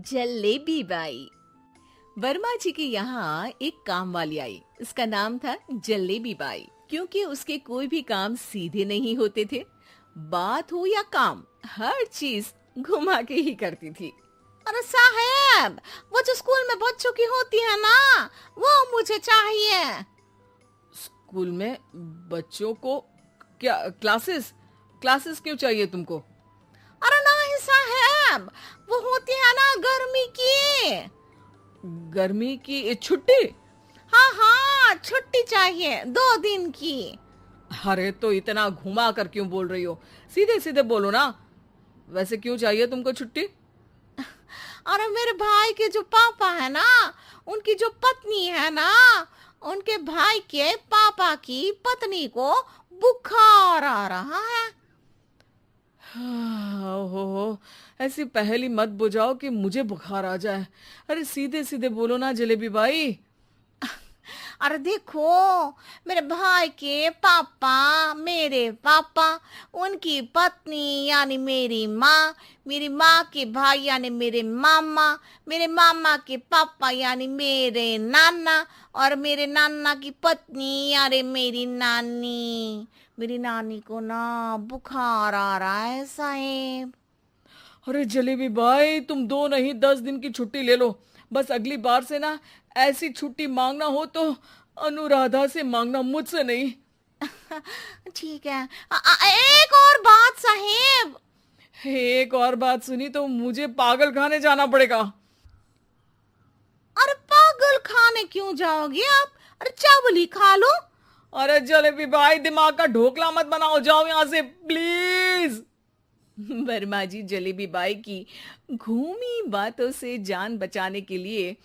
Jalebi by. Verma जी के यहाँ एक काम वाली आई। उसका नाम था जलेबी बाई, क्योंकि उसके कोई भी काम सीधे नहीं होते थे। बात हो या काम, हर चीज घुमा के ही करती थी। अरे साहब, वो जो स्कूल में बच्चों की होती है ना, वो मुझे चाहिए। स्कूल में बच्चों को क्या क्लासेस क्लासेस क्यों चाहिए तुमको? अरे नहीं साहब, वो होती है ना गर्मी की। गर्मी की छुट्टी? हाँ हाँ, छुट्टी चाहिए 2 दिन की। अरे तो इतना घुमा कर क्यों बोल रही हो? सीधे सीधे बोलो ना। वैसे क्यों चाहिए तुमको छुट्टी? अरे मेरे भाई के जो पापा है ना, उनकी जो पत्नी है ना, उनके भाई के पापा की पत्नी को बुखार आ रहा है। ओहो, ऐसी पहेली मत बुझाओ कि मुझे बुखार आ जाए। अरे सीधे सीधे बोलो ना जलेबी बाई। अरे देखो, मेरे भाई के पापा, मेरे पापा, उनकी पत्नी यानी मेरी माँ के भाई यानी मेरे मामा के पापा यानी मेरे नाना, और मेरे नाना की पत्नी यानी मेरी नानी को ना बुखार आ रहा है साहेब। अरे जलेबी भाई, तुम 2 नहीं 10 दिन की छुट्टी ले लो। बस अगली बार से ना ऐसी छुट्टी मांगना हो तो अनुराधा से मांगना, मुझसे नहीं। ठीक है। एक और बात साहेब। एक और बात सुनी तो मुझे पागल खाने जाना पड़ेगा। अरे पागल खाने क्यों जाओगे आप? अरे चावल ही खा लो। अरे जलेबी भाई, दिमाग का ढोकला मत बनाओ, जाओ यहाँ से प्लीज। वर्मा जी जलेबी बाई की घूमी बातों से जान बचाने के लिए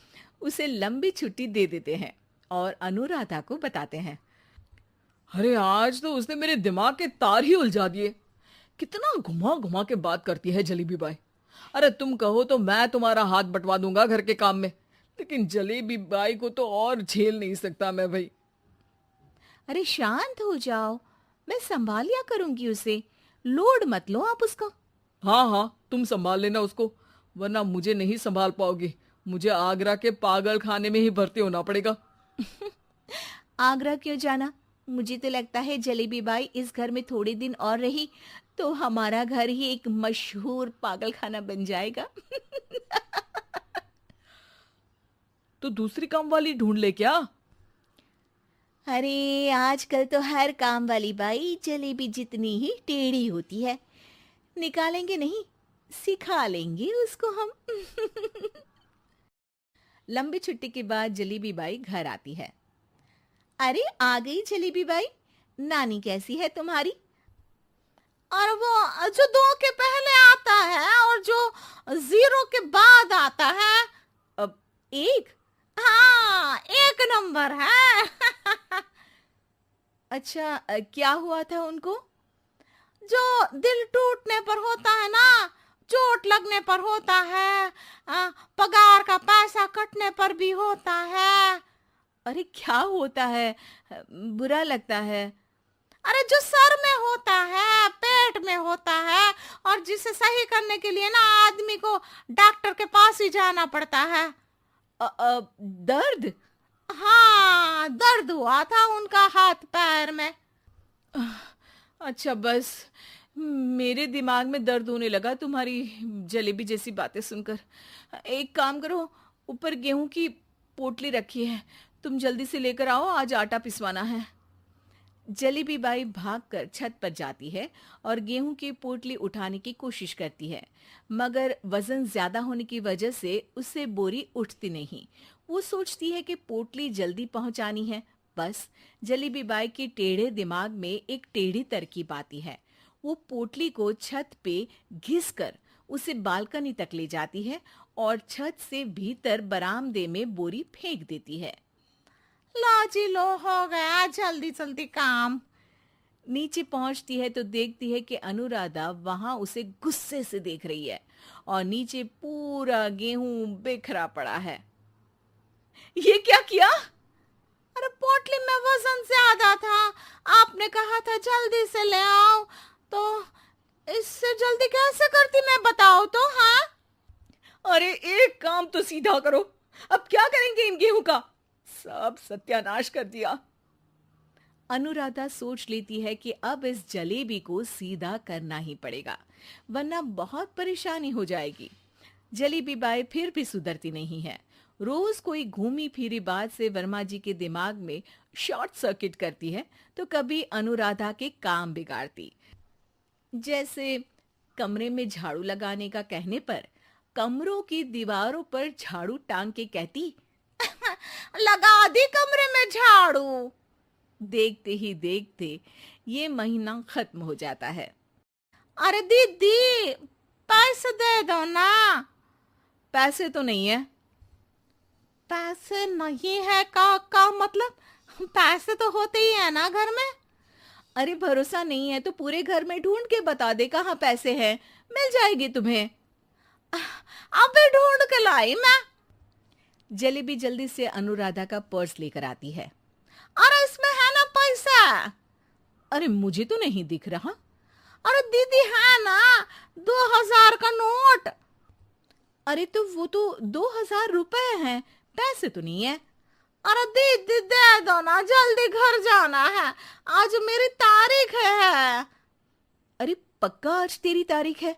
उसे लंबी छुट्टी दे देते हैं और अनुराधा को बताते हैं। अरे आज तो उसने मेरे दिमाग के तार ही उलझा दिए। कितना घुमा घुमा के बात करती है जलेबी बाई। अरे तुम कहो तो मैं तुम्हारा हाथ बंटवा दूंगा घर के काम में, लेकिन जलेबी बाई को तो और झेल नहीं सकता मैं भाई। अरे शांत हो जाओ, मैं संभाल लिया करूंगी उसे। लोड मत लो आप उसका। हाँ हाँ, तुम संभाल लेना उसको, वरना मुझे नहीं संभाल पाओगी। मुझे आगरा के पागल खाने में ही भर्ती होना पड़ेगा। आगरा क्यों जाना? मुझे तो लगता है जलेबी बाई इस घर में थोड़े दिन और रही तो हमारा घर ही एक मशहूर पागल खाना बन जाएगा। तो दूसरी काम वाली ढूंढ ले क्या? अरे आजकल तो हर काम वाली बाई जलेबी जितनी ही टेढ़ी होती है। निकालेंगे नहीं, सिखा लेंगे उसको हम। लंबी छुट्टी के बाद जलेबी बाई घर आती है। अरे आ गई जलेबी बाई, नानी कैसी है तुम्हारी? और वो जो 2 के पहले आता है और जो 0 के बाद आता है। अब एक? हाँ, 1 नंबर है। अच्छा, क्या हुआ था उनको? जो दिल टूटने पर होता है ना, चोट लगने पर होता है, पगार का पैसा कटने पर भी होता है। अरे क्या होता है? बुरा लगता है? अरे जो सर में होता है, पेट में होता है, और जिसे सही करने के लिए ना आदमी को डॉक्टर के पास ही जाना पड़ता है। दर्द? हाँ, दर्द हुआ था उनका हाथ पैर में। अच्छा बस, मेरे दिमाग में दर्द होने लगा तुम्हारी जलेबी जैसी बातें सुनकर। एक काम करो, ऊपर गेहूं की पोटली रखी है, तुम जल्दी से लेकर आओ, आज आटा पिसवाना है। जलेबी बाई भागकर छत पर जाती है और गेहूं की पोटली उठाने की कोशिश करती है, मगर वजन ज्यादा होने की वजह से उससे बोरी उठती नहीं। वो सोचती है कि पोटली जल्दी पहुंचानी है। बस जलेबी बाई के टेढ़े दिमाग में एक टेढ़ी तरकीब आती है। वो पोटली को छत पे घिसकर उसे बालकनी तक ले जाती है और छत से भीतर बरामदे में बोरी फेंक देती है। लो जी लो, हो गया जल्दी जल्दी काम। नीचे पहुंचती है तो देखती है कि अनुराधा वहां उसे गुस्से से देख रही है और नीचे पूरा गेहूं बिखरा पड़ा है। ये क्या किया? अरे पोटली में वजन ज्यादा था, आपने कहा था जल्दी से ले आओ, तो इससे जल्दी कैसे करती मैं बताओ तो। हाँ, अरे एक काम तो सीधा करो, अब क्या करेंगे इन गेहूं का? सब सत्यानाश कर दिया। अनुराधा सोच लेती है कि अब इस जलेबी को सीधा करना ही पड़ेगा, वरना बहुत परेशानी हो जाएगी। जलेबी बाई फिर भी सुधरती नहीं है। रोज कोई घूमी फिरी बात से वर्मा जी के दिमाग में शॉर्ट सर्किट करती है, तो कभी अनुराधा के काम बिगाड़ती। जैसे कमरे में झाड़ू लगाने का कहने पर कमरों की दीवारों पर झाड़ू टांग के कहती, लगा दी कमरे में झाड़ू। देखते ही देखते ये महीना खत्म हो जाता है। अरे दीदी, पैसे दे दो ना। पैसे तो नहीं है। पैसे नहीं है का मतलब? पैसे तो होते ही है ना घर में। अरे भरोसा नहीं है तो पूरे घर में ढूंढ के बता दे कहाँ पैसे हैं, मिल जाएगी तुम्हें। अबे ढूंढ के लाई मैं। जलेबी जल्दी से अनुराधा का पर्स लेकर आती है। अरे इसमें है ना पैसा। अरे मुझे तो नहीं दिख रहा। अरे दीदी है ना, 2000 का नोट। अरे तो वो तो 2000 रुपए हैं, पैसे तो नहीं है। अरे दीदी दे दो ना, जल्दी घर जाना है, आज मेरी तारीख है। अरे पक्का आज तेरी तारीख है?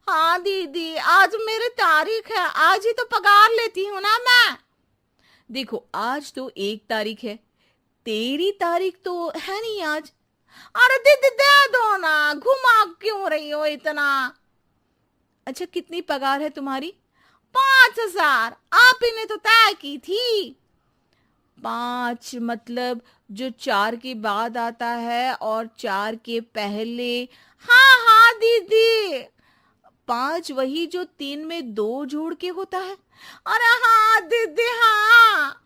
हाँ दीदी, आज मेरी तारीख है, आज ही तो पगार लेती हूँ ना मैं। देखो आज तो 1 तारीख है, तेरी तारीख तो है नहीं आज। अरे दीदी दे दो ना, घुमा क्यों रही हो इतना? अच्छा कितनी पगार है तुम्हारी? 5000, आप ही ने तो तय की थी। 5 मतलब जो 4 के बाद आता है और 4 के पहले। हाँ हाँ दीदी। 5 वही जो 3 में 2 जोड़ के होता है। अरे हाँ दीदी हाँ।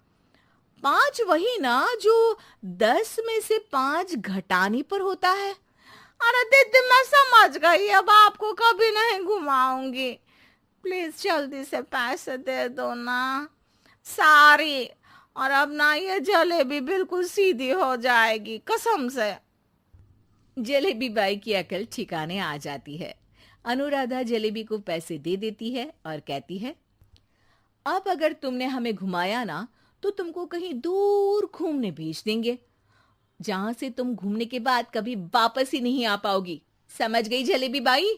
5 वही ना जो 10 में से 5 घटाने पर होता है। अरे दीदी मैं समझ गई, अब आपको कभी नहीं घुमाऊंगी। प्लीज जल्दी से पैसे दे दो ना, सारी। और अब ना ये जलेबी बिल्कुल सीधी हो जाएगी कसम से। जलेबी बाई की अकल ठिकाने आ जाती है। अनुराधा जलेबी को पैसे दे देती है और कहती है, अब अगर तुमने हमें घुमाया ना तो तुमको कहीं दूर घूमने भेज देंगे, जहां से तुम घूमने के बाद कभी वापस ही नहीं आ पाओगी। समझ गई जलेबी बाई?